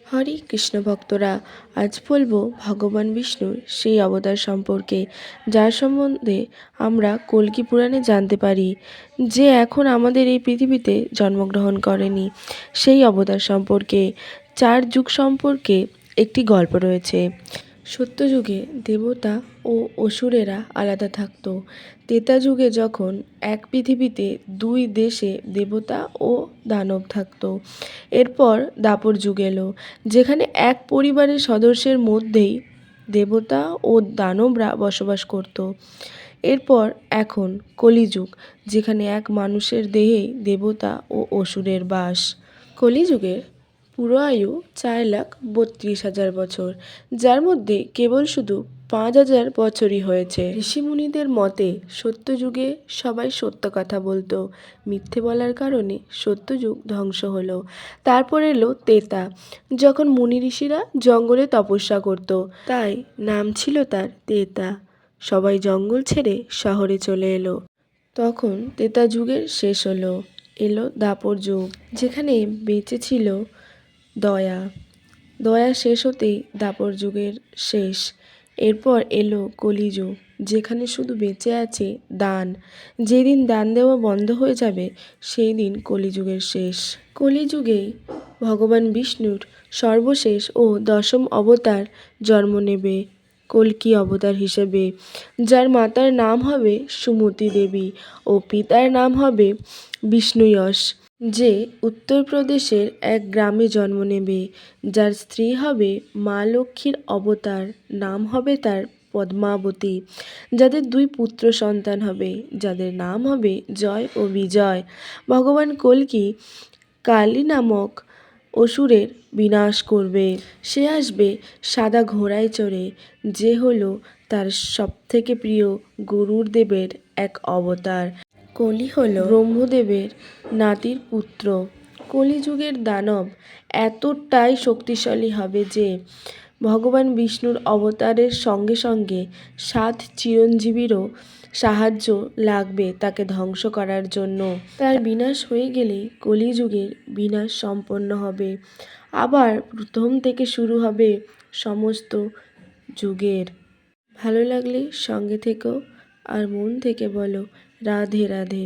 হরে কৃষ্ণ ভক্তরা, আজ বলবো ভগবান বিষ্ণুর সেই অবতার সম্পর্কে, যার সম্বন্ধে আমরা কল্কি পুরাণে জানতে পারি, যে এখন আমাদের এই পৃথিবীতে জন্মগ্রহণ করেনি। সেই অবতার সম্পর্কে, 4 যুগ সম্পর্কে একটি গল্প রয়েছে। সত্যযুগে দেবতা ও অসুরেরা আলাদা থাকতো। ত্রেতা যুগে যখন এক পৃথিবীতে 2 দেশে দেবতা ও দানব থাকতো। এরপর দাপর যুগ এলো, যেখানে এক পরিবারের সদস্যের মধ্যেই দেবতা ও দানবরা বসবাস করত। এরপর এখন কলিযুগ, যেখানে এক মানুষের দেহেই দেবতা ও অসুরের বাস। কলিযুগের পুরো আয়ু 4,32,000 বছর, যার মধ্যে কেবল শুধু 5,000 বছরই হয়েছে। ঋষিমুনিদের মতে সত্যযুগে সবাই সত্য কথা বলতো। মিথ্যে বলার কারণে সত্যযুগ ধ্বংস হলো। তারপর এলো ত্রেতা, যখন মুনি ঋষিরা জঙ্গলে তপস্যা করত, তাই নাম ছিল তার ত্রেতা। সবাই জঙ্গল ছেড়ে শহরে চলে এলো। তখন ত্রেতা যুগের শেষ হলো, এলো দাপর যুগ, যেখানে বেঁচে ছিল দয়া। দয়া শেষ হতেই দাপর যুগের শেষ। এরপর এলো কলিযুগ, যেখানে শুধু বেঁচে আছে দান। যেদিন দান দেওয়া বন্ধ হয়ে যাবে, সেই দিন কলিযুগের শেষ। কলিযুগে ভগবান বিষ্ণুর সর্বশেষ ও দশম অবতার জন্ম নেবে কল্কি অবতার হিসেবে, যার মাতার নাম হবে সুমতি দেবী ও পিতার নাম হবে বিষ্ণুয়শ, যে উত্তরপ্রদেশের এক গ্রামে জন্ম নেবে। যার স্ত্রী হবে মা লক্ষ্মীর অবতার, নাম হবে তার পদ্মাবতী। যাদের 2 পুত্র সন্তান হবে, যাদের নাম হবে জয় ও বিজয়। ভগবান কল্কি কালী নামক অসুরের বিনাশ করবে। সে আসবে সাদা ঘোড়ায় চড়ে, যে হলো তার সবথেকে প্রিয় গরুড় দেবের এক অবতার। কলি হলো ব্রহ্মদেবের নাতির পুত্র। কলিযুগের দানব এতটাই শক্তিশালী হবে যে ভগবান বিষ্ণুর অবতারের সঙ্গে সঙ্গে 7 চিরঞ্জীবীরও সাহায্য লাগবে তাকে ধ্বংস করার জন্য। তার বিনাশ হয়ে গেলেই কলিযুগের বিনাশ সম্পন্ন হবে। আবার প্রথম থেকে শুরু হবে সমস্ত যুগের। ভালো লাগলে সঙ্গে থেকো আর মন থেকে বলো রাধে রাধে।